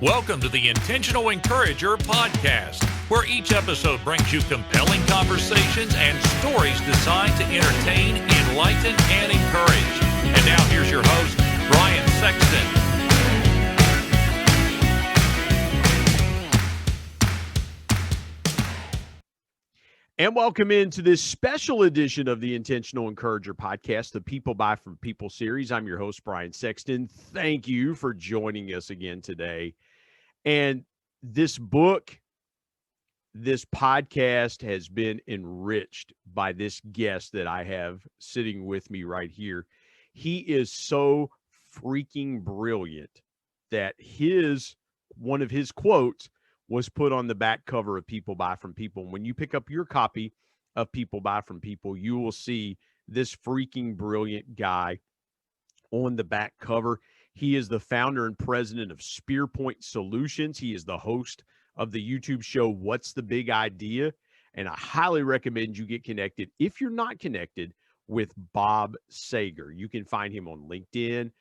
Welcome to the Intentional Encourager podcast, where each episode brings you compelling conversations and stories designed to entertain, enlighten, and encourage. And now here's your host, Brian Sexton. And welcome into this special edition of the Intentional Encourager podcast, the People by From People series. I'm your host, Brian Sexton. Thank you for joining us again today. And this book, this podcast has been enriched by this guest that I have sitting with me right here. He is so freaking brilliant that one of his quotes was put on the back cover of People Buy From People. And when you pick up your copy of People Buy From People, you will see this freaking brilliant guy on the back cover. He is the founder and president of SpearPoint Solutions. He is the host of the YouTube show, What's the Big Idea? And I highly recommend you get connected, if you're not connected, with Bob Sager. You can find him on LinkedIn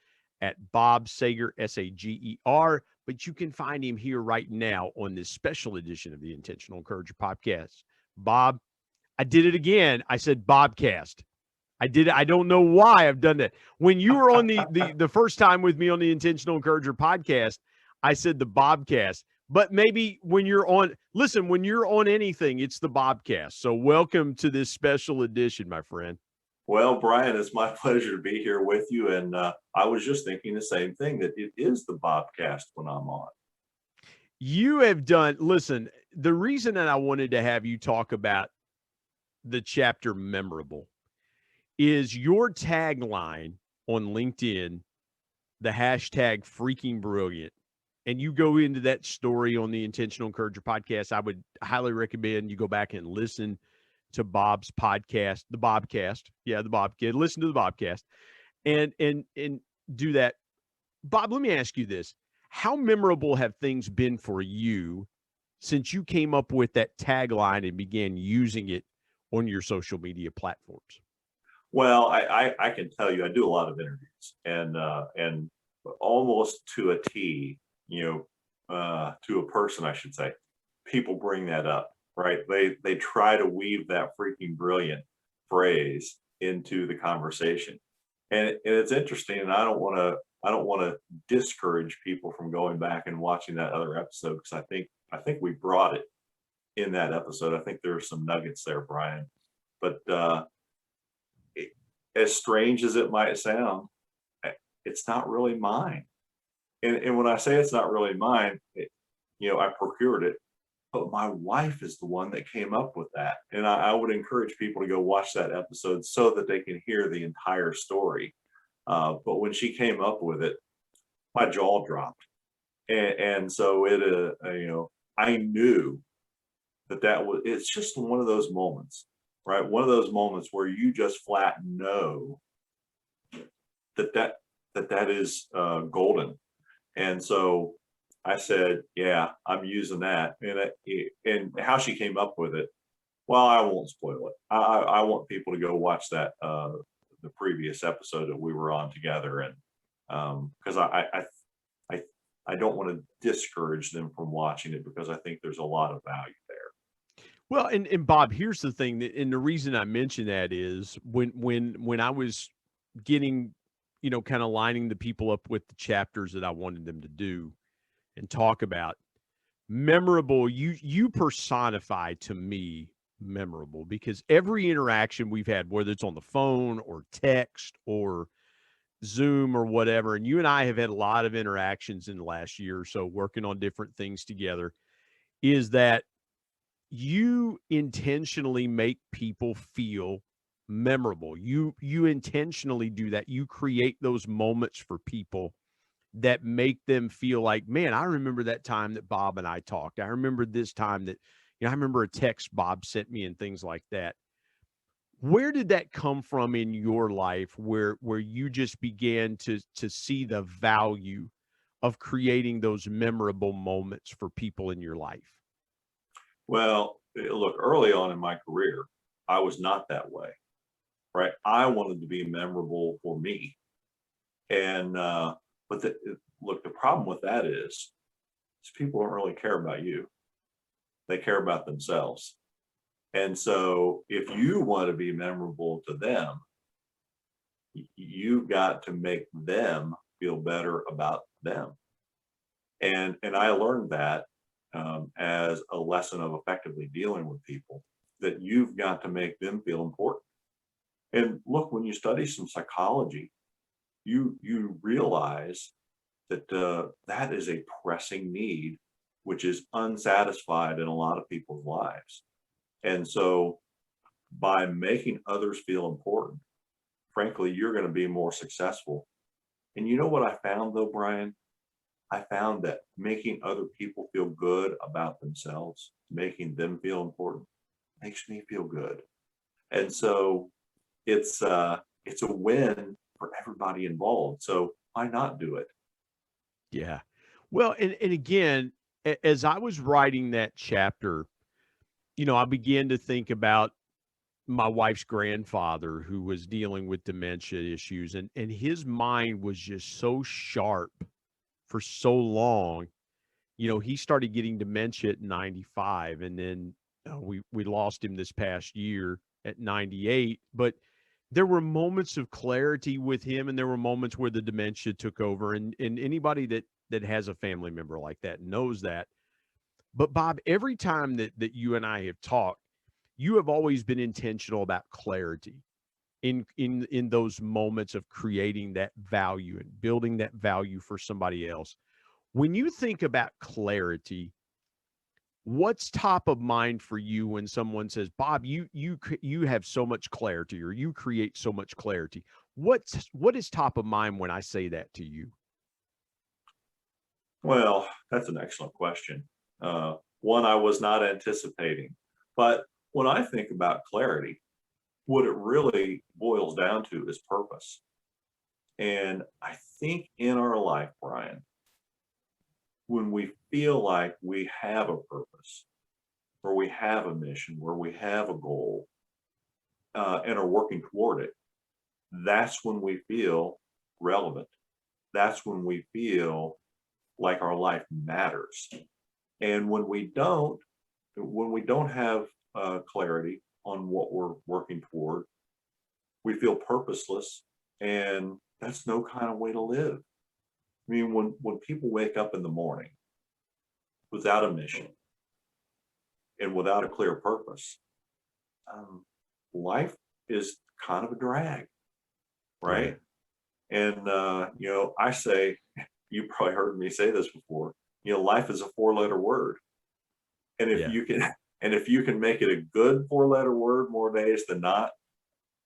at Bob Sager, S-A-G-E-R, but you can find him here right now on this special edition of the Intentional Encourager podcast. Bob, I did it again. I said Bobcast. I did it. I don't know why I've done that. When you were on the first time with me on the Intentional Encourager podcast, I said the Bobcast. But maybe when you're on anything, it's the Bobcast. So welcome to this special edition, my friend. Well, Brian, it's my pleasure to be here with you. And I was just thinking the same thing, that it is the Bobcast when I'm on. You have done, listen, the reason that I wanted to have you talk about the chapter Memorable is your tagline on LinkedIn, the hashtag freaking brilliant. And you go into that story on the Intentional Encourager podcast. I would highly recommend you go back and listen to Bob's podcast, the Bobcast. Yeah, the Bobcast. Listen to the Bobcast and do that. Bob, let me ask you this. How memorable have things been for you since you came up with that tagline and began using it on your social media platforms? Well, I can tell you, I do a lot of interviews, and almost to a T, to a person, I should say, people bring that up, right? They try to weave that freaking brilliant phrase into the conversation, and it's interesting. And I don't want to discourage people from going back and watching that other episode, because I think we brought it in that episode. I think there are some nuggets there, Brian, but as strange as it might sound, it's not really mine. And when I say it's not really mine, I procured it, but my wife is the one that came up with that. And I would encourage people to go watch that episode so that they can hear the entire story. But when she came up with it, my jaw dropped. And so I knew it's just one of those moments. Right, one of those moments where you just flat know that is golden. And so I said, yeah, I'm using that. And how she came up with it, well, I won't spoil it. I want people to go watch that the previous episode that we were on together, and because I don't want to discourage them from watching it, because I think there's a lot of value there. Well, and Bob, here's the thing, and the reason I mention that is when I was getting, kind of lining the people up with the chapters that I wanted them to do and talk about, memorable, you personify to me memorable, because every interaction we've had, whether it's on the phone or text or Zoom or whatever, and you and I have had a lot of interactions in the last year or so working on different things together, is that you intentionally make people feel memorable. You intentionally do that. You create those moments for people that make them feel like, man, I remember that time that Bob and I talked. I remember this time that, I remember a text Bob sent me and things like that. Where did that come from in your life where you just began to see the value of creating those memorable moments for people in your life? Well, look, early on in my career, I was not that way, right? I wanted to be memorable for me. And, but the problem with that is is people don't really care about you. They care about themselves. And so if you want to be memorable to them, you've got to make them feel better about them. And I learned that as a lesson of effectively dealing with people, that you've got to make them feel important. And look, when you study some psychology, you realize that that is a pressing need, which is unsatisfied in a lot of people's lives. And so by making others feel important, frankly, you're going to be more successful. And you know what I found though, Brian? I found that making other people feel good about themselves, making them feel important, makes me feel good. And so it's a win for everybody involved. So why not do it? Yeah. Well, and again, as I was writing that chapter, I began to think about my wife's grandfather who was dealing with dementia issues, and his mind was just so sharp for so long. He started getting dementia at 95, and then we lost him this past year at 98. But there were moments of clarity with him, and there were moments where the dementia took over. And anybody that has a family member like that knows that. But Bob, every time that you and I have talked, you have always been intentional about clarity in those moments of creating that value and building that value for somebody else. When you think about clarity, what's top of mind for you when someone says, "Bob, you have so much clarity, or you create so much clarity"? What is top of mind when I say that to you? Well, that's an excellent question. One I was not anticipating. But when I think about clarity, what it really boils down to is purpose. And I think in our life, Brian, when we feel like we have a purpose, or we have a mission, where we have a goal, and are working toward it, that's when we feel relevant. That's when we feel like our life matters. And when we don't have clarity on what we're working toward, we feel purposeless, and that's no kind of way to live. I mean, when people wake up in the morning without a mission and without a clear purpose, um, life is kind of a drag, Yeah. right? And I say, you probably heard me say this before. Life is a four-letter word, and if Yeah. you can, and if you can make it a good four-letter word more days than not,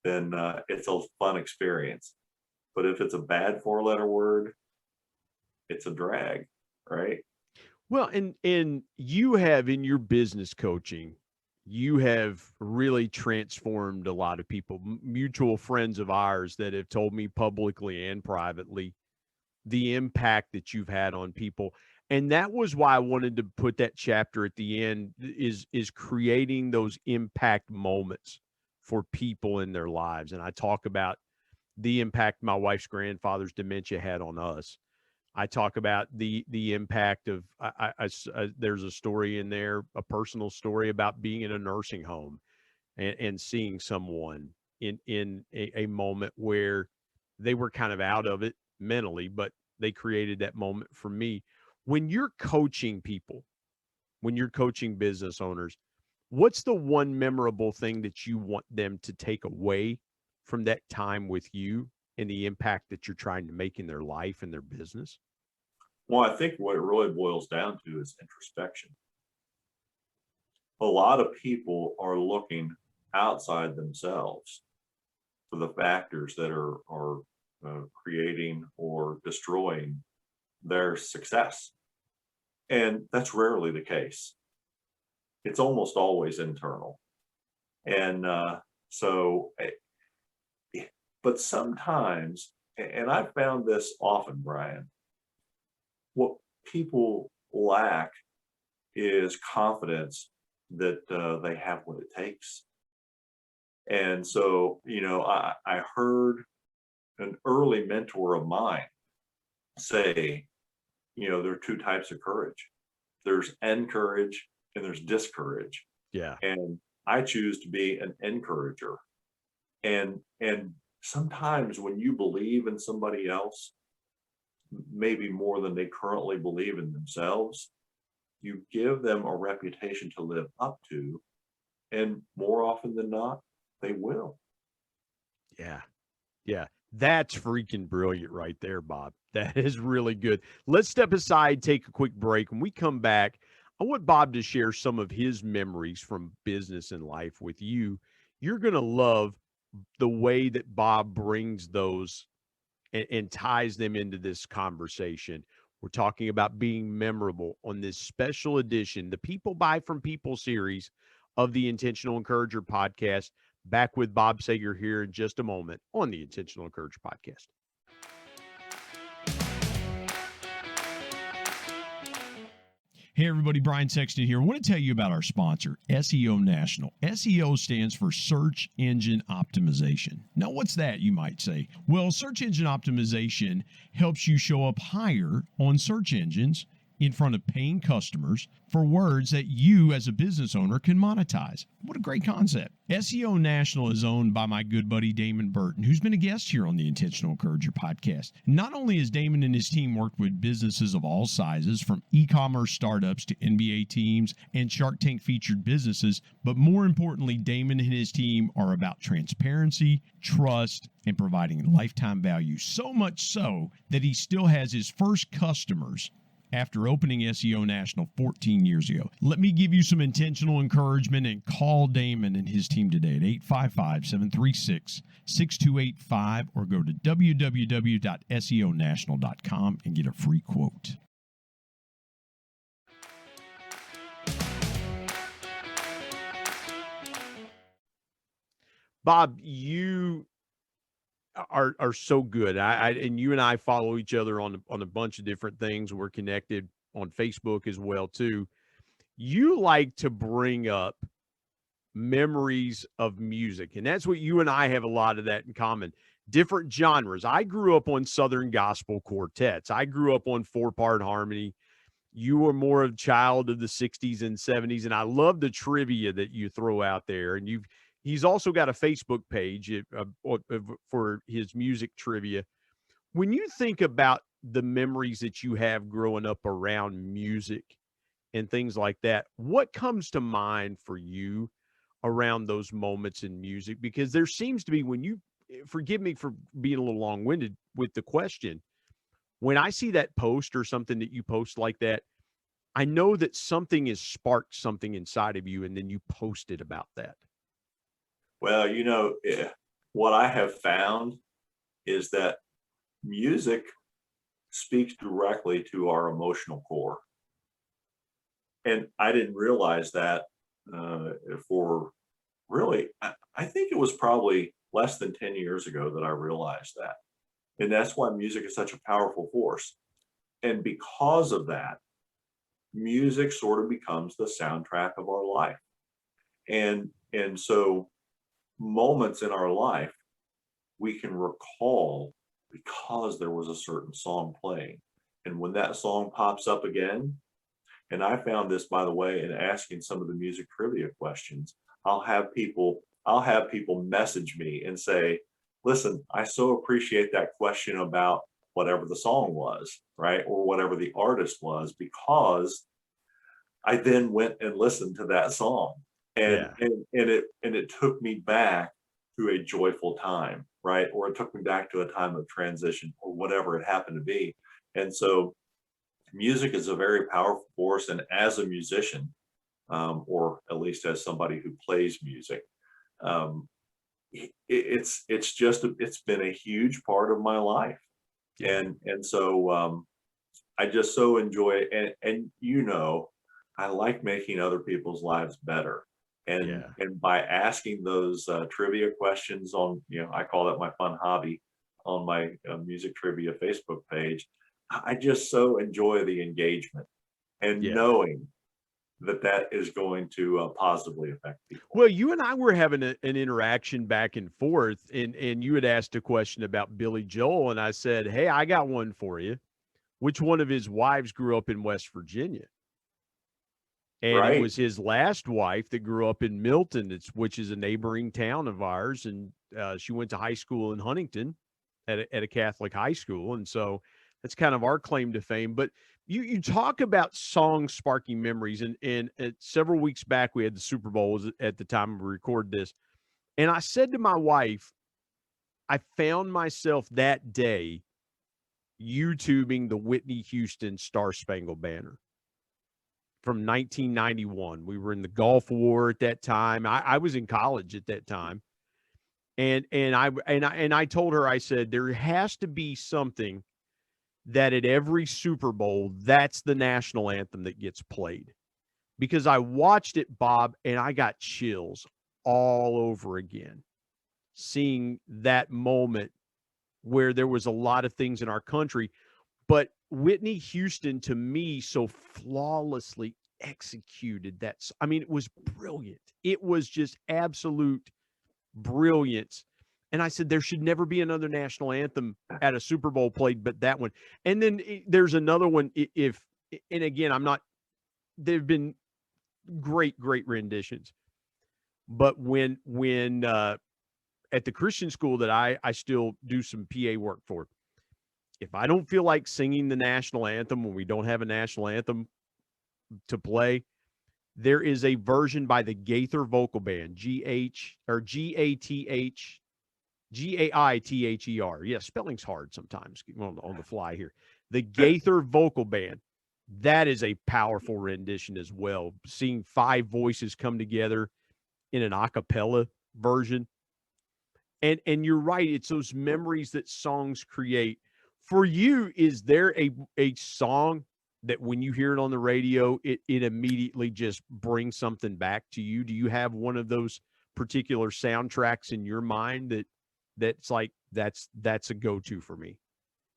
then it's a fun experience. But if it's a bad four-letter word, it's a drag, right? Well, and you have in your business coaching, you have really transformed a lot of people, mutual friends of ours that have told me publicly and privately the impact that you've had on people. And that was why I wanted to put that chapter at the end, is creating those impact moments for people in their lives. And I talk about the impact my wife's grandfather's dementia had on us. I talk about the impact of there's a story in there, a personal story about being in a nursing home and seeing someone in a moment where they were kind of out of it mentally, but they created that moment for me. When you're coaching people, when you're coaching business owners, what's the one memorable thing that you want them to take away from that time with you and the impact that you're trying to make in their life and their business? Well, I think what it really boils down to is introspection. A lot of people are looking outside themselves for the factors that are creating or destroying their success. And that's rarely the case. It's almost always internal. And but sometimes, and I've found this often, Brian, what people lack is confidence that they have what it takes. And so, I heard an early mentor of mine say, there are two types of courage. there's encourage and there's discourage. Yeah. And I choose to be an encourager. And sometimes when you believe in somebody else, maybe more than they currently believe in themselves, you give them a reputation to live up to, and more often than not, they will. Yeah. Yeah. That's freaking brilliant right there, Bob. That is really good. Let's step aside, take a quick break. When we come back, I want Bob to share some of his memories from business and life with you. You're going to love the way that Bob brings those and ties them into this conversation. We're talking about being memorable on this special edition, the People Buy from People series of the Intentional Encourager podcast. Back with Bob Sager here in just a moment on the Intentional Encourager podcast. Hey everybody, Brian Sexton here. I want to tell you about our sponsor, SEO National. SEO stands for Search Engine Optimization. Now, what's that, you might say? Well, search engine optimization helps you show up higher on search engines in front of paying customers for words that you as a business owner can monetize. What a great concept. SEO National is owned by my good buddy Damon Burton, who's been a guest here on the Intentional Encourager podcast. Not only has Damon and his team worked with businesses of all sizes, from e-commerce startups to NBA teams and Shark Tank featured businesses, but more importantly, Damon and his team are about transparency, trust, and providing lifetime value. So much so that he still has his first customers after opening SEO National 14 years ago. Let me give you some intentional encouragement and call Damon and his team today at 855-736-6285 or go to www.seonational.com and get a free quote. Bob, you are so good. And you and I follow each other on a bunch of different things. We're connected on Facebook as well too. You like to bring up memories of music, and that's what you and I have a lot of that in common. Different genres. I grew up on Southern gospel quartets. I grew up on 4-part harmony. You were more of a child of the 60s and 70s, and I love the trivia that you throw out there. And he's also got a Facebook page for his music trivia. When you think about the memories that you have growing up around music and things like that, what comes to mind for you around those moments in music? Because there seems to be, when you, forgive me for being a little long-winded with the question, when I see that post or something that you post like that, I know that something has sparked something inside of you, and then you posted about that. Well, what I have found is that music speaks directly to our emotional core. And I didn't realize that for really, I think it was probably less than 10 years ago that I realized that. And that's why music is such a powerful force. And because of that, music sort of becomes the soundtrack of our life. And so moments in our life we can recall because there was a certain song playing. And when that song pops up again, and I found this, by the way, in asking some of the music trivia questions, I'll have people message me and say, listen, I so appreciate that question about whatever the song was, right? Or whatever the artist was, because I then went and listened to that song. And it took me back to a joyful time, right? Or it took me back to a time of transition, or whatever it happened to be. And so music is a very powerful force. And as a musician, or at least as somebody who plays music, it's been a huge part of my life. And so I just so enjoy it. And I like making other people's lives better. And by asking those trivia questions on, I call that my fun hobby, on my music trivia Facebook page, I just so enjoy the engagement and knowing that is going to positively affect people. Well, you and I were having an interaction back and forth, and you had asked a question about Billy Joel, and I said, hey, I got one for you. Which one of his wives grew up in West Virginia? And it Right. was his last wife that grew up in Milton, which is a neighboring town of ours. And she went to high school in Huntington at a Catholic high school. And so that's kind of our claim to fame. But you talk about songs sparking memories. And several weeks back, we had the Super Bowl was at the time we record this. And I said to my wife, I found myself that day YouTubing the Whitney Houston Star Spangled Banner from 1991. We were in the Gulf War at that time. I was in college at that time. And I told her, I said, there has to be something that at every Super Bowl, that's the national anthem that gets played. Because I watched it, Bob, and I got chills all over again, seeing that moment where there was a lot of things in our country. But Whitney Houston, to me, so flawlessly executed that. I mean, it was brilliant. It was just absolute brilliance. And I said, there should never be another national anthem at a Super Bowl played but that one. And then there's another one. And again, there've been great renditions. But when at the Christian school that I still do some PA work for, if I don't feel like singing the national anthem when we don't have a national anthem to play, there is a version by the Gaither Vocal Band, Gaither. Yeah, spelling's hard sometimes on the fly here. The Gaither Vocal Band. That is a powerful rendition as well. Seeing 5 voices come together in an a cappella version. And you're right, it's those memories that songs create. For you, is there a song that when you hear it on the radio, it immediately just brings something back to you? Do you have one of those particular soundtracks in your mind that's like that's a go-to for me?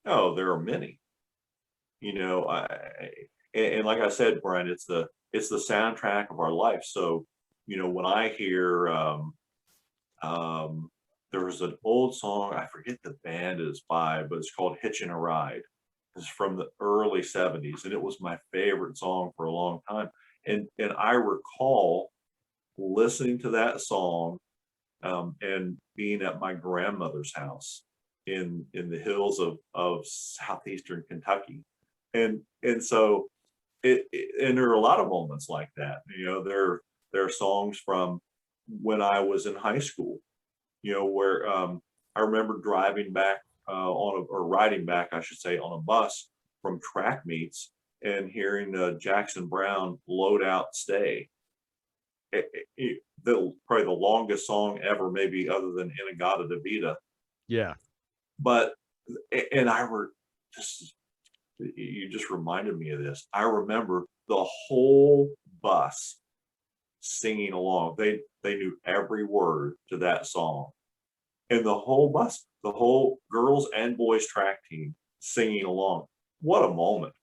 Oh, there are many. And like I said, Brian, it's the soundtrack of our life. So, when I hear there was an old song, I forget the band it is by, but it's called Hitchin' a Ride. It's from the early 70s, and it was my favorite song for a long time. And I recall listening to that song and being at my grandmother's house in the hills of southeastern Kentucky. And so and there are a lot of moments like that. There are songs from when I was in high school, where I remember driving back or riding back, I should say, on a bus from track meets and hearing Jackson Browne Load Out Stay. Probably the longest song ever, maybe other than Inagata Devita. Yeah. But, and you just reminded me of this. I remember the whole bus singing along. They knew every word to that song. And the whole bus, the whole girls and boys track team singing along. What a moment.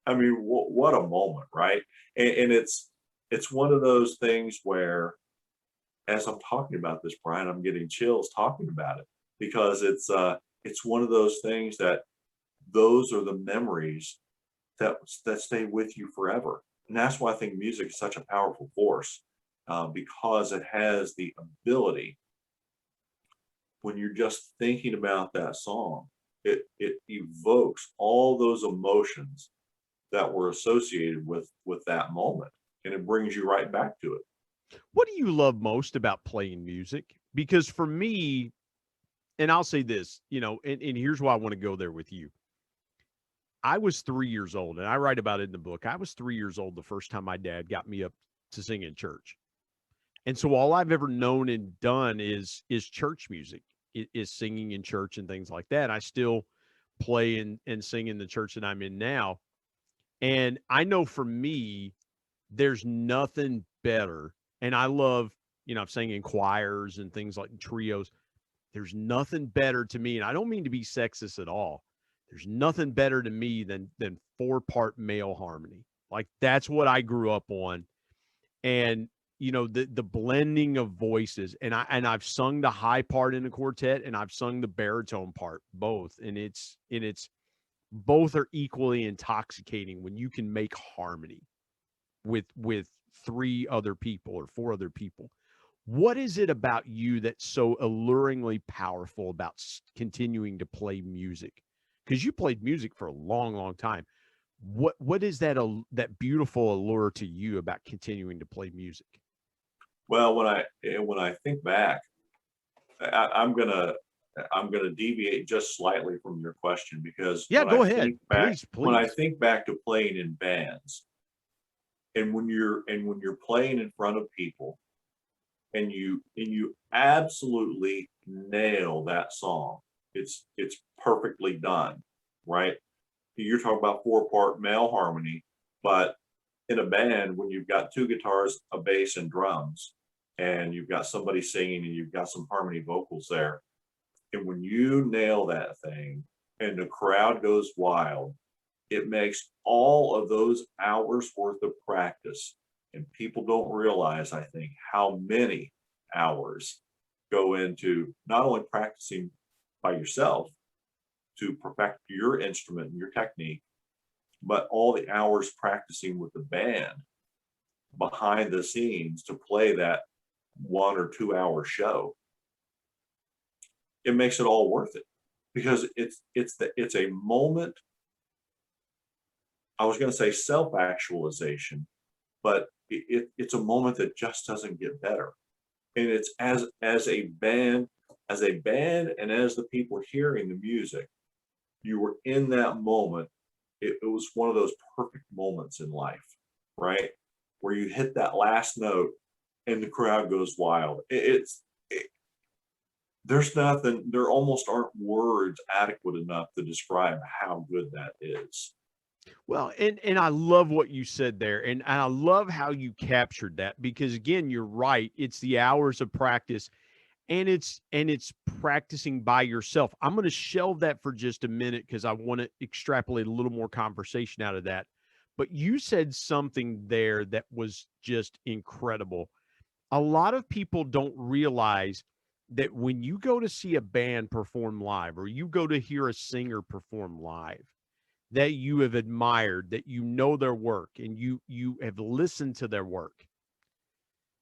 I mean, what a moment, right? And it's one of those things where, as I'm talking about this, Brian, I'm getting chills talking about it, because it's one of those things that those are the memories that stay with you forever. And that's why I think music is such a powerful force, because it has the ability, when you're just thinking about that song, it evokes all those emotions that were associated with that moment, and it brings you right back to it. What do you love most about playing music? Because for me, and I'll say this, and here's why I want to go there with you. I was 3 years old, and I write about it in the book. I was 3 years old the first time my dad got me up to sing in church. And so all I've ever known and done is church music, is singing in church and things like that. I still play and sing in the church that I'm in now. And I know for me, there's nothing better. And I love, I've sang in choirs and things like trios. There's nothing better to me. And I don't mean to be sexist at all. There's nothing better to me than 4-part male harmony. Like, that's what I grew up on. And, the blending of voices, and I've sung the high part in a quartet, and I've sung the baritone part, both. And it's both are equally intoxicating when you can make harmony. with three other people or four other people. What is it about you that's so alluringly powerful about continuing to play music? Because you played music for a long, long time. What is that beautiful allure to you about continuing to play music? Well, when I think back, I'm gonna deviate just slightly from your question, because Yeah, go ahead. Please, when I please. think back to playing in bands, and when you're playing in front of people, and you absolutely nail that song, it's perfectly done, right? You're talking about four-part male harmony, but in a band, when you've got two guitars, a bass, and drums, and you've got somebody singing and you've got some harmony vocals there, and when you nail that thing and the crowd goes wild, it makes all of those hours worth of practice. And people don't realize, I think, how many hours go into not only practicing by yourself to perfect your instrument and your technique, but all the hours practicing with the band behind the scenes to play that 1 or 2 hour show. It makes it all worth it, because it's a moment. I was going to say self-actualization, but it's a moment that just doesn't get better. And it's as a band, and as the people hearing the music, you were in that moment. It was one of those perfect moments in life, right? Where you hit that last note and the crowd goes wild. There's nothing, there almost aren't words adequate enough to describe how good that is. Well, and I love what you said there, and I love how you captured that, because again, you're right. It's the hours of practice, and it's practicing by yourself. I'm going to shelve that for just a minute because I want to extrapolate a little more conversation out of that. But you said something there that was just incredible. A lot of people don't realize that when you go to see a band perform live, or you go to hear a singer perform live, that you have admired, that you know their work, and you have listened to their work,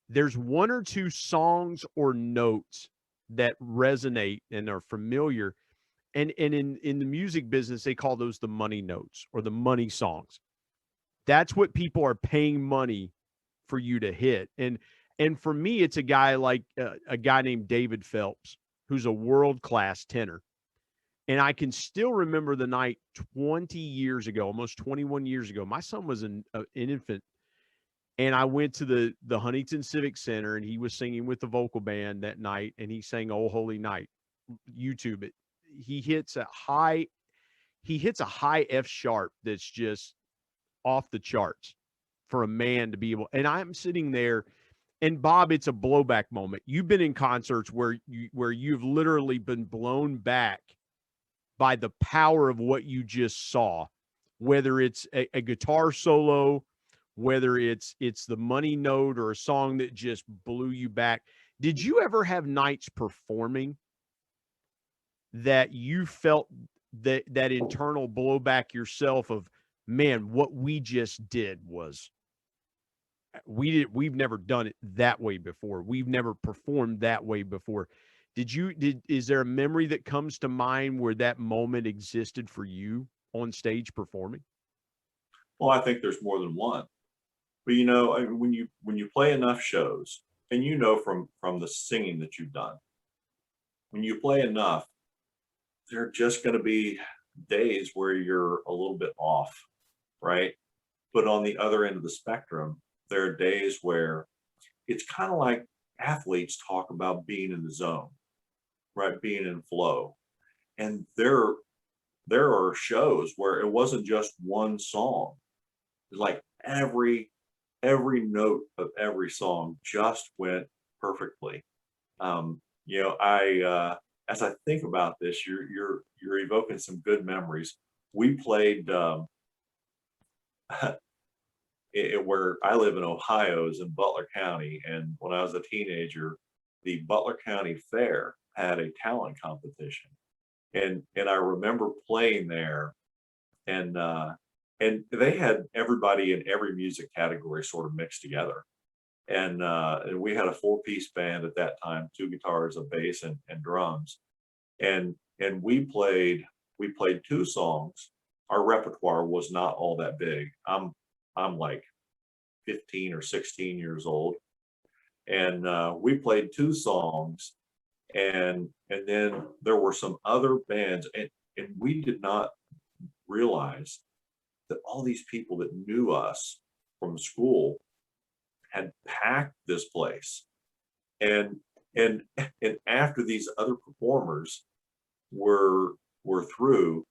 there's one or two songs or notes that resonate and are familiar. And in the music business, they call those the money notes or the money songs. That's what people are paying money for you to hit. And for me, it's a guy like a guy named David Phelps, who's a world-class tenor. And I can still remember the night 20 years ago, almost 21 years ago. My son was an infant, and I went to the Huntington Civic Center, and he was singing with the vocal band that night, and he sang "Oh Holy Night." YouTube it. He hits a high F sharp that's just off the charts for a man to be able. And I'm sitting there, and Bob, it's a blowback moment. You've been in concerts where you've literally been blown back by the power of what you just saw, whether it's a guitar solo, whether it's the money note or a song that just blew you back. Did you ever have nights performing that you felt that internal blowback yourself of, man, what we just did was, we've never done it that way before. We've never performed that way before. Is there a memory that comes to mind where that moment existed for you on stage performing? Well, I think there's more than one. But I mean, when you play enough shows, and from the singing that you've done, when you play enough, there are just going to be days where you're a little bit off, right? But on the other end of the spectrum, there are days where it's kind of like athletes talk about being in the zone, right? Being in flow. And there are shows where it wasn't just one song. It's like every note of every song just went perfectly. I as I think about this, you're evoking some good memories. We played where I live in Ohio is in Butler County, and when I was a teenager, the Butler County Fair had a talent competition, and I remember playing there, and and they had everybody in every music category sort of mixed together. And we had a 4-piece band at that time, 2 guitars, a bass, and drums. And we played 2 songs. Our repertoire was not all that big. I'm like 15 or 16 years old, and we played 2 songs, and then there were some other bands, and we did not realize that all these people that knew us from school had packed this place. And and and after these other performers were through,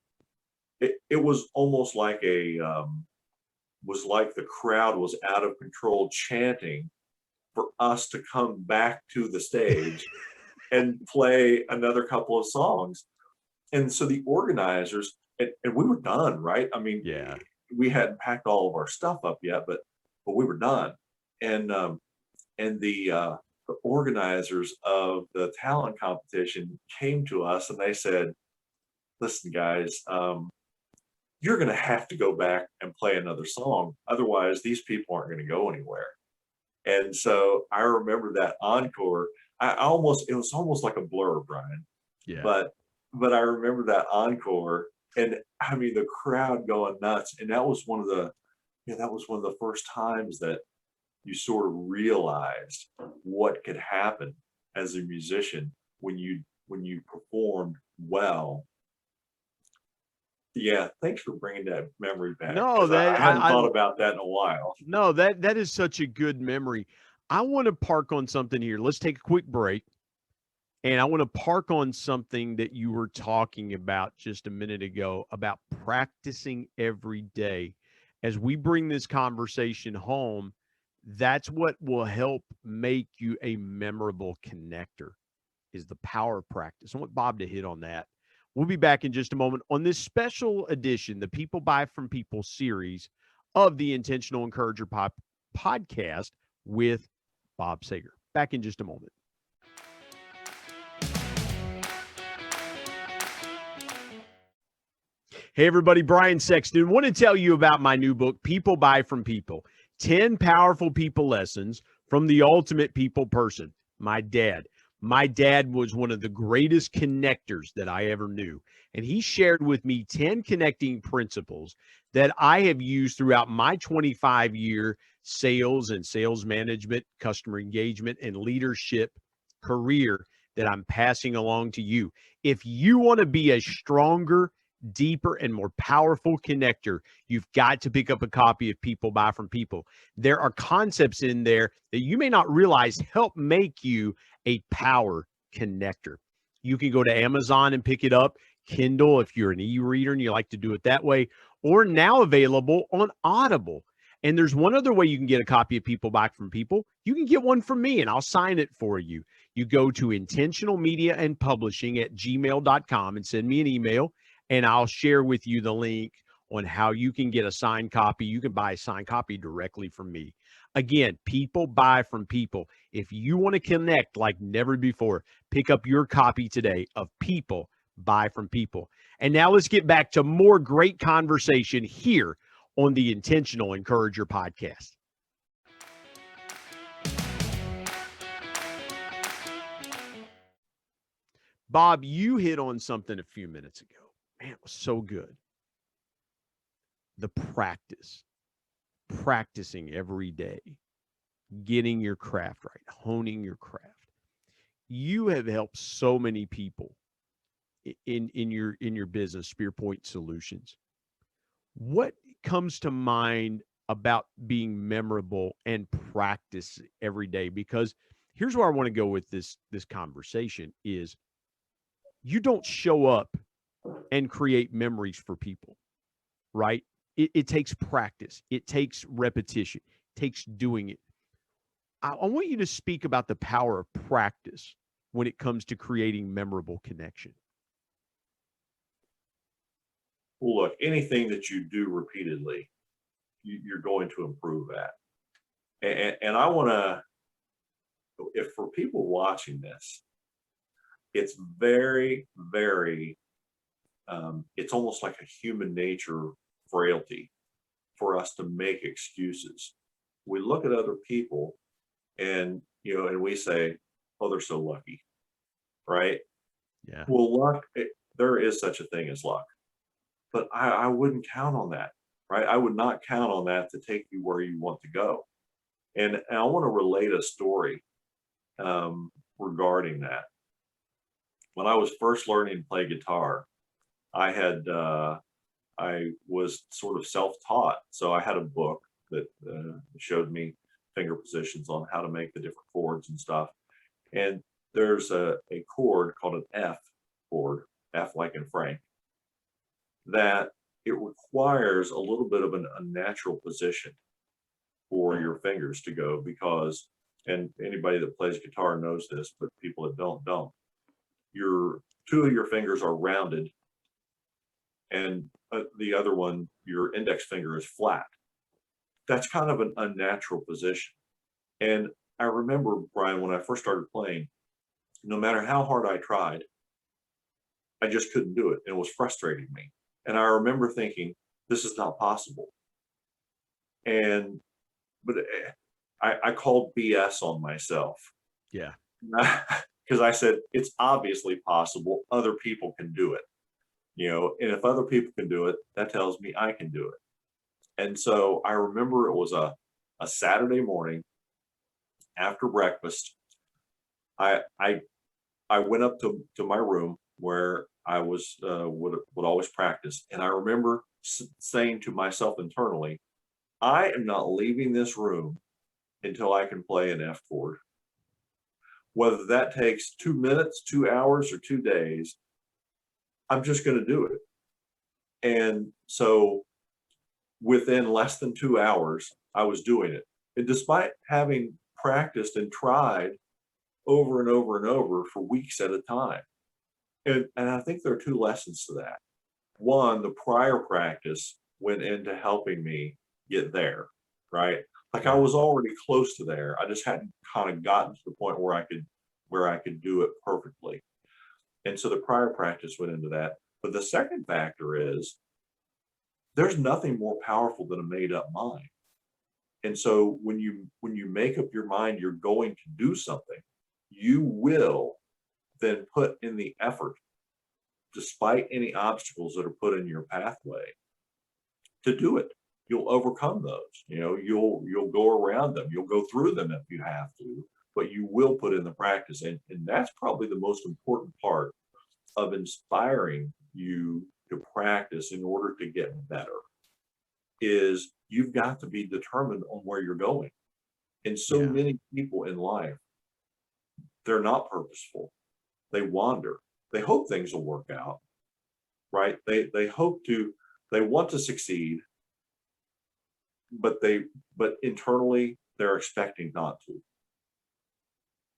it was almost like was like the crowd was out of control chanting for us to come back to the stage and play another couple of songs. And so the organizers, and we were done, right? I mean, Yeah. we hadn't packed all of our stuff up yet, but we were done. And the organizers of the talent competition came to us and they said, "Listen, guys, you're going to have to go back and play another song. Otherwise, these people aren't going to go anywhere." And so I remember that encore. It was almost like a blur, Brian, Yeah. but I remember that encore, and I mean the crowd going nuts. And that was one of the first times that you sort of realized what could happen as a musician when you performed well. Yeah, thanks for bringing that memory back, No, 'cause that I hadn't I thought about that in a while. no, that is such a good memory. I want to park on something here. Let's take a quick break. And I want to park on something that you were talking about just a minute ago about practicing every day. As we bring this conversation home, that's what will help make you a memorable connector is the power of practice. I want Bob to hit on that. We'll be back in just a moment on this special edition, the People Buy From People series of the Intentional Encourager podcast with Bob Sager. Back in just a moment. Hey, everybody, Brian Sexton. Want to tell you about my new book, People Buy From People 10 Powerful People Lessons from the Ultimate People Person. My dad. My dad was one of the greatest connectors that I ever knew. And he shared with me 10 connecting principles that I have used throughout my 25-year sales and sales management, customer engagement, and leadership career that I'm passing along to you. If you want to be a stronger, deeper, and more powerful connector, you've got to pick up a copy of People Buy From People. There are concepts in there that you may not realize help make you a power connector. You can go to Amazon and pick it up, Kindle if you're an e-reader and you like to do it that way, or now available on Audible. And there's one other way you can get a copy of People Buy From People. You can get one from me and I'll sign it for you. You go to intentionalmediaandpublishing@gmail.com and send me an email, and I'll share with you the link on how you can get a signed copy. You can buy a signed copy directly from me. Again, People Buy From People. If you want to connect like never before, pick up your copy today of People Buy From People. And now let's get back to more great conversation here on the Intentional Encourager podcast. Bob, you hit on something a few minutes ago. Man, it was so good. The practicing every day, getting your craft right, honing your craft. You have helped so many people in your business, SpearPoint Solutions. What comes to mind about being memorable and practice every day? Because here's where I want to go with this conversation is you don't show up and create memories for people, right? It takes practice. It takes repetition. It takes doing it. I want you to speak about the power of practice when it comes to creating memorable connection. Well, look, anything that you do repeatedly, you're going to improve at. And I want to, if for people watching this, it's very, very, it's almost like a human nature frailty for us to make excuses. We look at other people and, and we say, oh, they're so lucky, right? Yeah. Well, luck, there is such a thing as luck, but I wouldn't count on that, right? I would not count on that to take you where you want to go. And I want to relate a story regarding that. When I was first learning to play guitar, I was sort of self-taught. So I had a book that showed me finger positions on how to make the different chords and stuff. And there's a chord called an F chord, F like in Frank, that it requires a little bit of an unnatural position for your fingers to go because, and anybody that plays guitar knows this, but people that don't. Two of your fingers are rounded and the other one, your index finger, is flat. That's kind of an unnatural position. And I remember, Brian, when I first started playing, no matter how hard I tried, I just couldn't do it. And it was frustrating me. And I remember thinking, this is not possible. But I called BS on myself. Yeah. Because I said, it's obviously possible. Other people can do it. And if other people can do it, that tells me I can do it. And so I remember it was a Saturday morning after breakfast. I went up to my room where I was would always practice, and I remember saying to myself internally, I am not leaving this room until I can play an F chord. Whether that takes 2 minutes, 2 hours, or 2 days, I'm just going to do it. And so within less than 2 hours, I was doing it. And despite having practiced and tried over and over and over for weeks at a time. And I think there are 2 lessons to that. One, the prior practice went into helping me get there, right? Like I was already close to there. I just hadn't kind of gotten to the point where I could do it perfectly. And so the prior practice went into that. But the second factor is there's nothing more powerful than a made up mind. And so when you make up your mind you're going to do something, you will then put in the effort despite any obstacles that are put in your pathway to do it. You'll overcome those. You'll go around them. You'll go through them if you have to, but you will put in the practice. And that's probably the most important part of inspiring you to practice in order to get better is you've got to be determined on where you're going. And so many people in life, they're not purposeful. They wander. They hope things will work out, right? They want to succeed, but internally they're expecting not to.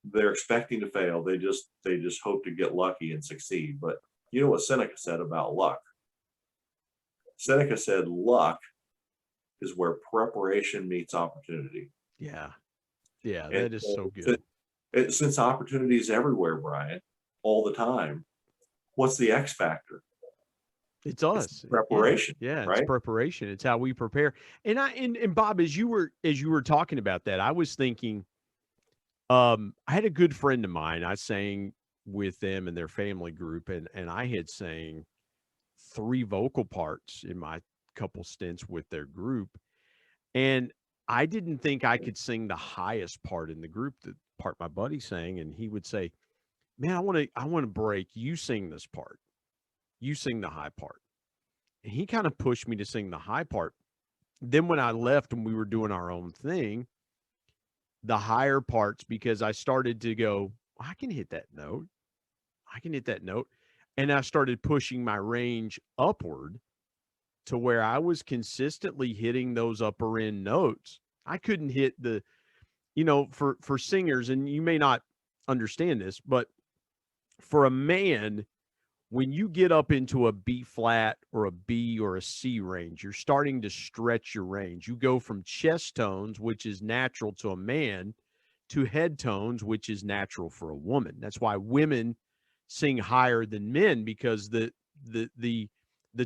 They're expecting to fail. They just hope to get lucky and succeed. But you know what Seneca said about luck? Seneca said luck is where preparation meets opportunity. Yeah. That is so good. Since opportunity is everywhere, Brian, all the time, what's the X factor? It's us. It's preparation. Yeah, right? It's preparation. It's how we prepare. And Bob, as you were talking about that, I was thinking, I had a good friend of mine. I sang with them in their family group, and I had sang 3 vocal parts in my couple stints with their group. And I didn't think I could sing the highest part in the group, the part my buddy sang, and he would say, man, I want to break. You sing this part. You sing the high part. And he kind of pushed me to sing the high part. Then when I left and we were doing our own thing, the higher parts, because I started to go, I can hit that note. And I started pushing my range upward to where I was consistently hitting those upper end notes. I couldn't hit for singers, and you may not understand this, but for a man, when you get up into a B flat or a B or a C range, you're starting to stretch your range. You go from chest tones, which is natural to a man, to head tones, which is natural for a woman. That's why women sing higher than men, because the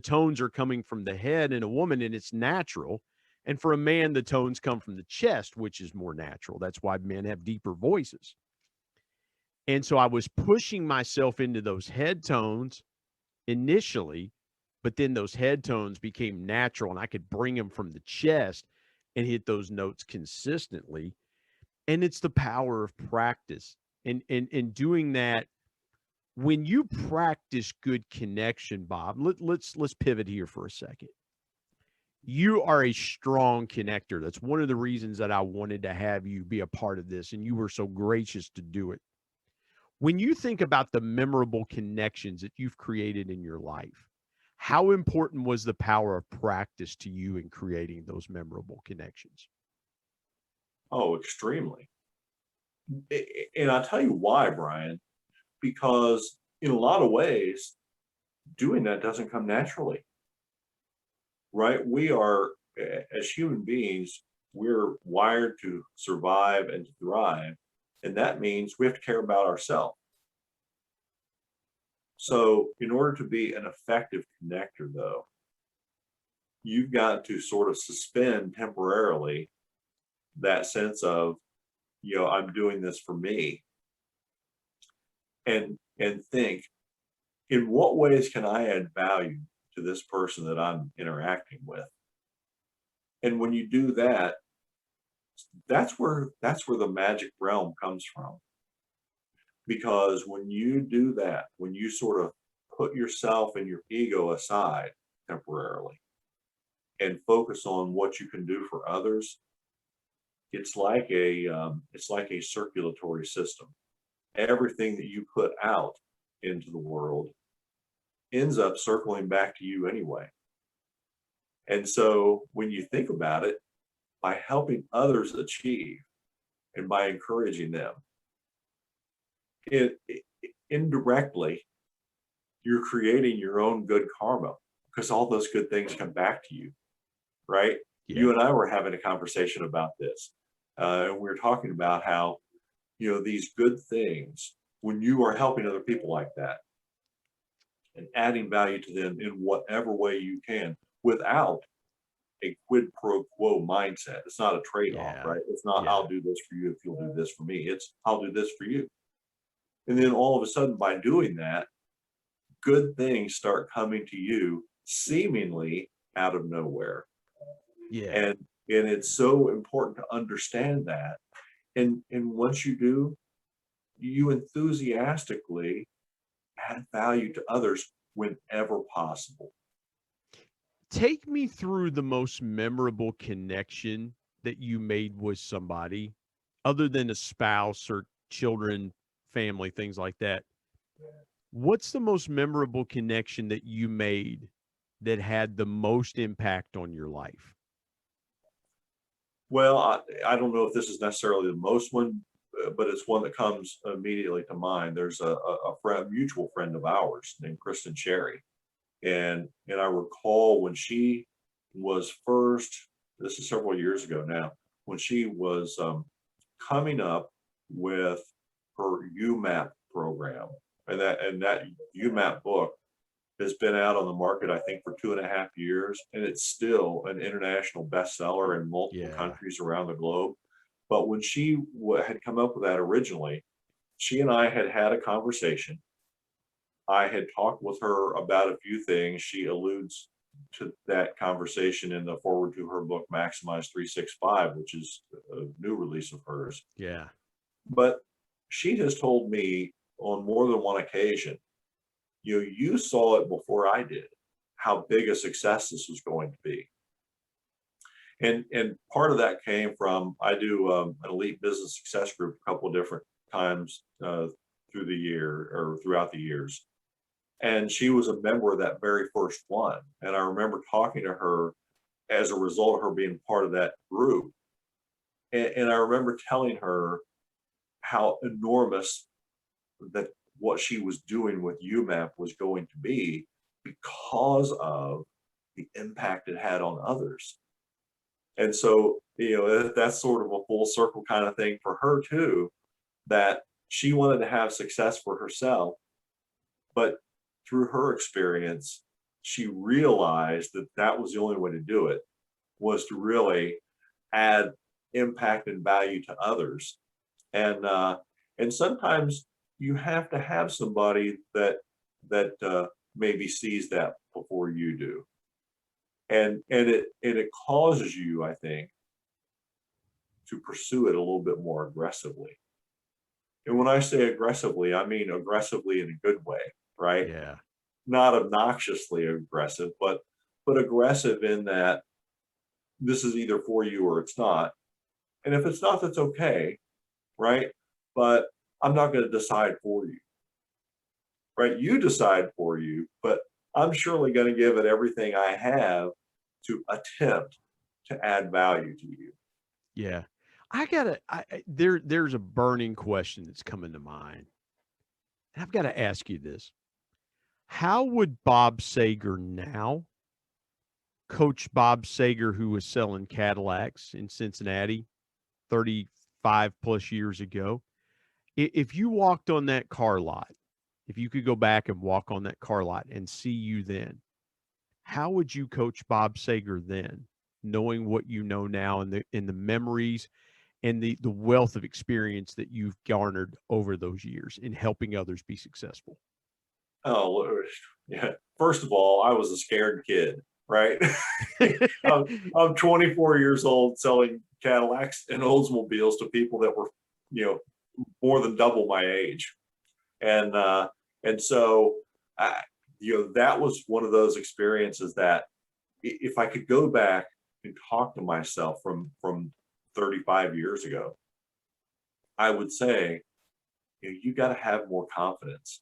tones are coming from the head in a woman, and it's natural. And for a man, the tones come from the chest, which is more natural. That's why men have deeper voices. And so I was pushing myself into those head tones initially, but then those head tones became natural and I could bring them from the chest and hit those notes consistently. And it's the power of practice. And doing that, when you practice good connection, Bob, let's pivot here for a second. You are a strong connector. That's one of the reasons that I wanted to have you be a part of this, and you were so gracious to do it. When you think about the memorable connections that you've created in your life, how important was the power of practice to you in creating those memorable connections? Oh, extremely. And I'll tell you why, Brian, because in a lot of ways, doing that doesn't come naturally, right? We are, as human beings, we're wired to survive and to thrive. And that means we have to care about ourselves. So in order to be an effective connector, though, you've got to sort of suspend temporarily that sense of, I'm doing this for me, and think, in what ways can I add value to this person that I'm interacting with? And when you do that, that's where the magic realm comes from. Because when you do that, when you sort of put yourself and your ego aside temporarily and focus on what you can do for others, it's like a circulatory system. Everything that you put out into the world ends up circling back to you anyway. And so when you think about it, by helping others achieve and by encouraging them, it indirectly, you're creating your own good karma, because all those good things come back to you, right? Yeah. You and I were having a conversation about this. And we were talking about how, these good things, when you are helping other people like that and adding value to them in whatever way you can without a quid pro quo mindset. It's not a trade-off, right? It's not, I'll do this for you if you'll do this for me. It's, I'll do this for you. And then all of a sudden, by doing that, good things start coming to you seemingly out of nowhere. Yeah. And it's so important to understand that. And once you do, you enthusiastically add value to others whenever possible. Take me through the most memorable connection that you made with somebody other than a spouse or children, family, things like that. What's the most memorable connection that you made that had the most impact on your life? Well, I don't know if this is necessarily the most one, but it's one that comes immediately to mind. There's a mutual friend of ours named Kristen Cherry. And I recall when she was first, this is several years ago now, when she was coming up with her UMAP program. And that UMAP book has been out on the market, I think, for 2.5 years, and it's still an international bestseller in multiple countries around the globe. But when she had come up with that originally, she and I had a conversation. I had talked with her about a few things. She alludes to that conversation in the foreword to her book, Maximize 365, which is a new release of hers. Yeah. But she has told me on more than one occasion, you saw it before I did, how big a success this was going to be. And part of that came from, I do an elite business success group a couple of different times through the year or throughout the years. And she was a member of that very first one. And I remember talking to her as a result of her being part of that group. And I remember telling her how enormous that what she was doing with UMAP was going to be because of the impact it had on others. And so, that's sort of a full circle kind of thing for her too, that she wanted to have success for herself, but through her experience, she realized that that was the only way to do it. was to really add impact and value to others. And sometimes you have to have somebody that maybe sees that before you do. And it causes you, I think, to pursue it a little bit more aggressively. And when I say aggressively, I mean aggressively in a good way, right? Yeah. Not obnoxiously aggressive, but aggressive in that this is either for you or it's not. And if it's not, that's okay, right? But I'm not going to decide for you, right? You decide for you, but I'm surely going to give it everything I have to attempt to add value to you. Yeah. There's a burning question that's coming to mind. And I've got to ask you this. How would Bob Sager now coach Bob Sager, who was selling Cadillacs in Cincinnati 35 plus years ago? If you walked on that car lot, if you could go back and walk on that car lot and see you then, how would you coach Bob Sager then, knowing what you know now and the memories and the wealth of experience that you've garnered over those years in helping others be successful? Oh, yeah. First of all, I was a scared kid, right? I'm 24 years old selling Cadillacs and Oldsmobiles to people that were, more than double my age. And so, that was one of those experiences that if I could go back and talk to myself from 35 years ago, I would say, you got to have more confidence,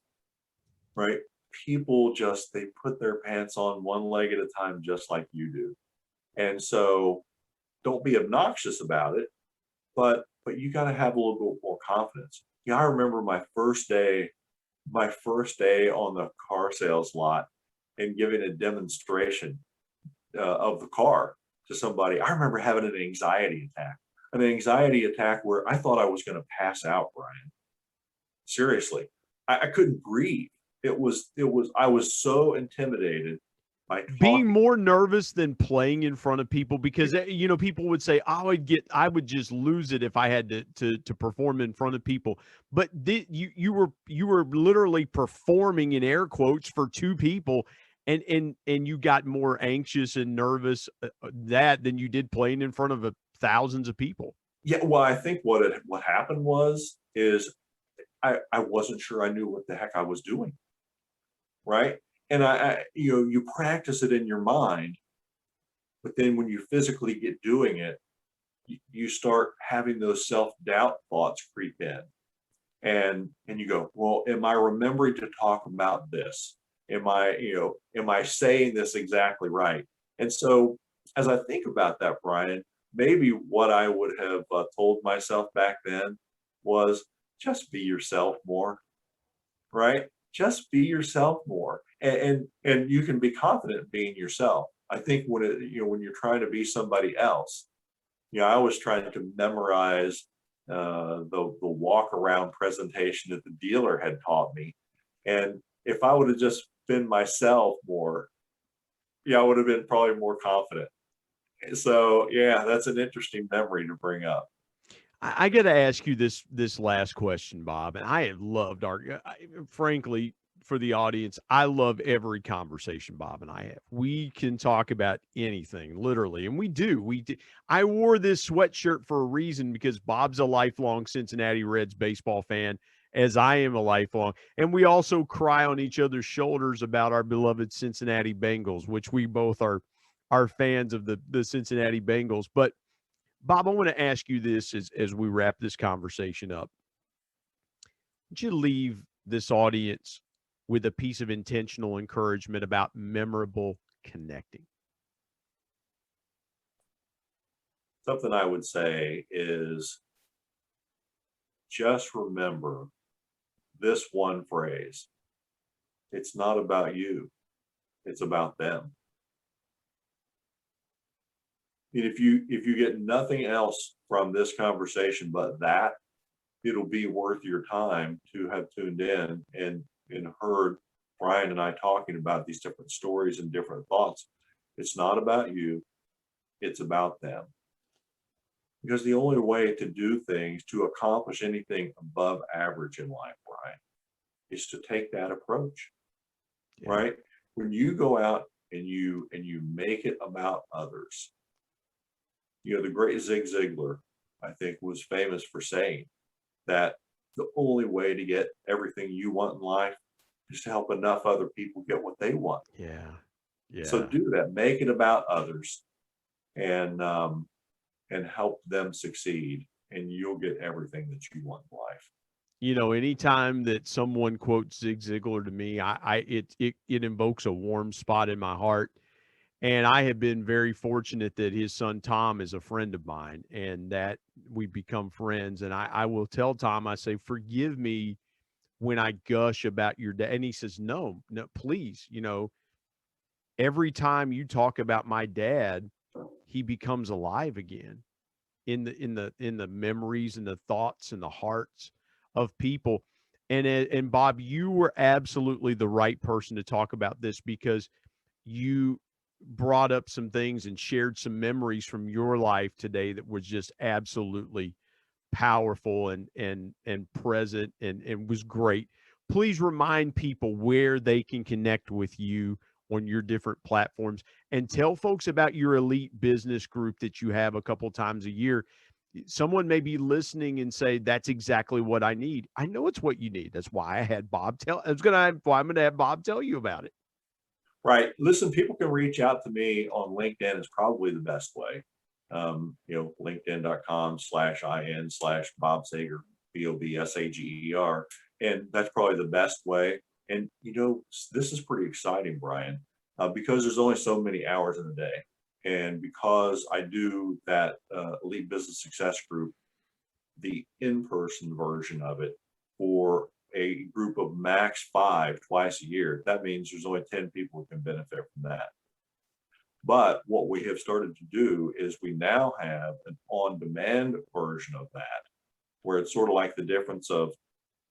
right? People they put their pants on one leg at a time, just like you do. And so don't be obnoxious about it, but you got to have a little bit more confidence. I remember my first day on the car sales lot and giving a demonstration of the car to somebody. I remember having an anxiety attack where I thought I was going to pass out, Brian. Seriously, I couldn't breathe. I was so intimidated by Being talking. more nervous than playing in front of people, because people would say I would just lose it if I had to perform in front of people. But you were literally performing in air quotes for two people, and you got more anxious and nervous than you did playing in front of thousands of people. Yeah, well, I think what happened is I wasn't sure I knew what the heck I was doing, right? And you practice it in your mind, but then when you physically get doing it, you start having those self-doubt thoughts creep in, and you go, well, am I remembering to talk about this? Am I saying this exactly right? And so as I think about that, Brian, maybe what I would have told myself back then was just be yourself more, right? Just be yourself more, and you can be confident being yourself. I think when you're trying to be somebody else, I was trying to memorize the walk around presentation that the dealer had taught me, and if I would have just been myself more, I would have been probably more confident. So yeah, that's an interesting memory to bring up. I got to ask you this last question, Bob, and I have loved frankly, for the audience, I love every conversation Bob and I have. We can talk about anything, literally, and we do. I wore this sweatshirt for a reason, because Bob's a lifelong Cincinnati Reds baseball fan, as I am a lifelong, and we also cry on each other's shoulders about our beloved Cincinnati Bengals, which we both are fans of the Cincinnati Bengals. But Bob, I want to ask you this as we wrap this conversation up. Would you leave this audience with a piece of intentional encouragement about memorable connecting? Something I would say is just remember this one phrase. It's not about you. It's about them. And if you get nothing else from this conversation but that, it'll be worth your time to have tuned in and heard Brian and I talking about these different stories and different thoughts. It's not about you. it's about them. Because the only way to do things, to accomplish anything above average in life, Brian, is to take that approach, Yeah. right? When you go out and you make it about others, the great Zig Ziglar, I think, was famous for saying that the only way to get everything you want in life is to help enough other people get what they want. Yeah. So Yeah. do that, make it about others, and help them succeed, and you'll get everything that you want in life. Anytime that someone quotes Zig Ziglar to me, it invokes a warm spot in my heart. And I have been very fortunate that his son Tom is a friend of mine and that we become friends. And I will tell Tom, I say, forgive me when I gush about your dad. And he says, no, please, every time you talk about my dad, he becomes alive again in the memories and the thoughts and the hearts of people. And Bob, you were absolutely the right person to talk about this because you brought up some things and shared some memories from your life today that was just absolutely powerful and present and was great. Please remind people where they can connect with you on your different platforms and tell folks about your elite business group that you have a couple times a year. Someone may be listening and say, that's exactly what I need. I know it's what you need. That's why I had Bob I'm going to have Bob tell you about it. Right. Listen, people can reach out to me on LinkedIn is probably the best way. LinkedIn.com/IN/Bob Sager, BOBSAGER. And that's probably the best way. And, this is pretty exciting, Brian, because there's only so many hours in a day. And because I do that Elite Business Success Group, the in-person version of it for a group of max 5 twice a year, that means there's only 10 people who can benefit from that. But what we have started to do is we now have an on-demand version of that, where it's sort of like the difference of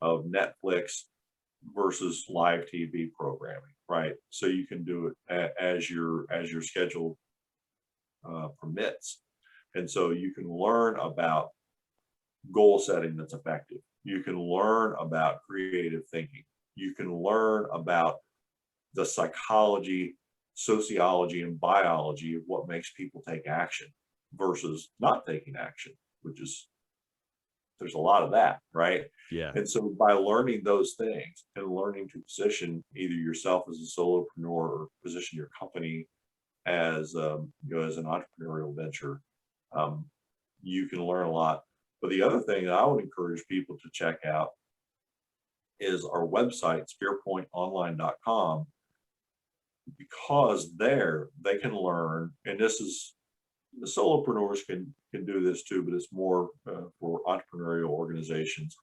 Netflix versus live TV programming, right? So you can do it as your schedule permits. And so you can learn about goal setting that's effective. You can learn about creative thinking. You can learn about the psychology, sociology, and biology of what makes people take action versus not taking action, which is, there's a lot of that, right? Yeah. And so by learning those things and learning to position either yourself as a solopreneur or position your company as as an entrepreneurial venture, you can learn a lot. But the other thing that I would encourage people to check out is our website, SpearPointOnline.com, because there they can learn, and this is, the solopreneurs can do this too, but it's more for entrepreneurial organizations.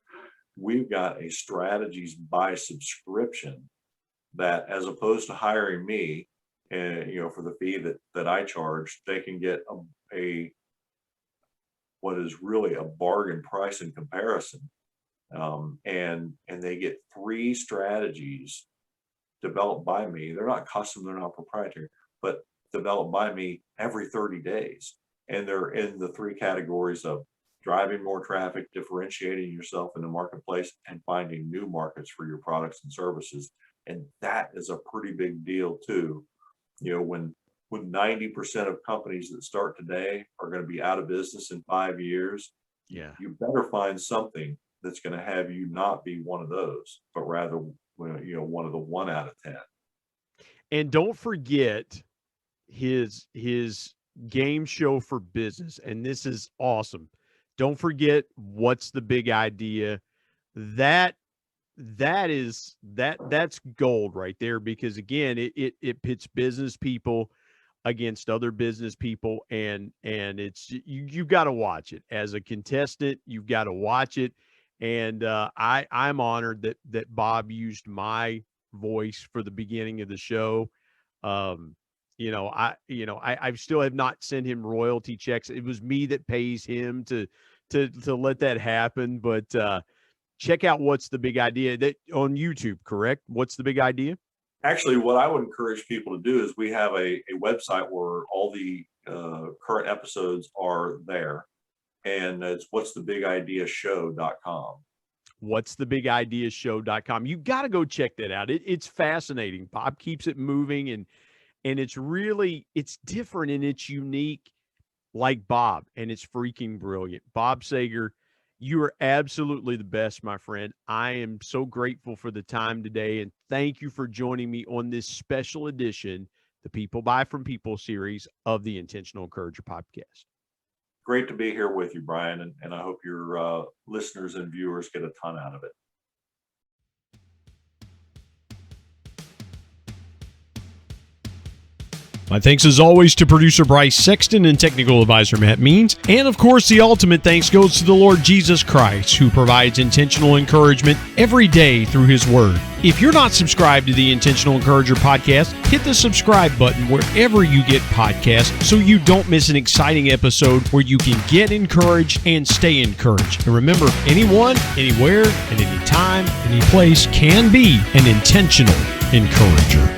We've got a strategies by subscription that, as opposed to hiring me, and for the fee that I charge, they can get a what is really a bargain price in comparison, and they get 3 strategies developed by me. They're not custom, they're not proprietary, but developed by me every 30 days. And they're in the 3 categories of driving more traffic, differentiating yourself in the marketplace, and finding new markets for your products and services. And that is a pretty big deal too. When 90% of companies that start today are going to be out of business in 5 years, Yeah. you better find something that's going to have you not be one of those, but rather, one of the 1 out of 10. And don't forget his game show for business. And this is awesome. Don't forget, what's the big idea? That's gold right there, because again, it pits business people against other business people, and it's you've got to watch it as a contestant. You've got to watch it. And I'm honored that Bob used my voice for the beginning of the show. I still have not sent him royalty checks. It was me that pays him to let that happen. But check out What's the Big Idea, that on YouTube, correct? What's the Big Idea? Actually, what I would encourage people to do is we have a website where all the current episodes are there. And it's what'sthebigideashow.com. What'sthebigideashow.com. You got to go check that out. It's fascinating. Bob keeps it moving, and it's different and it's unique, like Bob, and it's freaking brilliant. Bob Sager, you are absolutely the best, my friend. I am so grateful for the time today, and thank you for joining me on this special edition, the People Buy From People series of the Intentional Encourager podcast. Great to be here with you, Brian, and I hope your listeners and viewers get a ton out of it. My thanks as always to producer Bryce Sexton and technical advisor Matt Means. And of course, the ultimate thanks goes to the Lord Jesus Christ, who provides intentional encouragement every day through his word. If you're not subscribed to the Intentional Encourager podcast, hit the subscribe button wherever you get podcasts so you don't miss an exciting episode where you can get encouraged and stay encouraged. And remember, anyone, anywhere, at any time, any place can be an intentional encourager.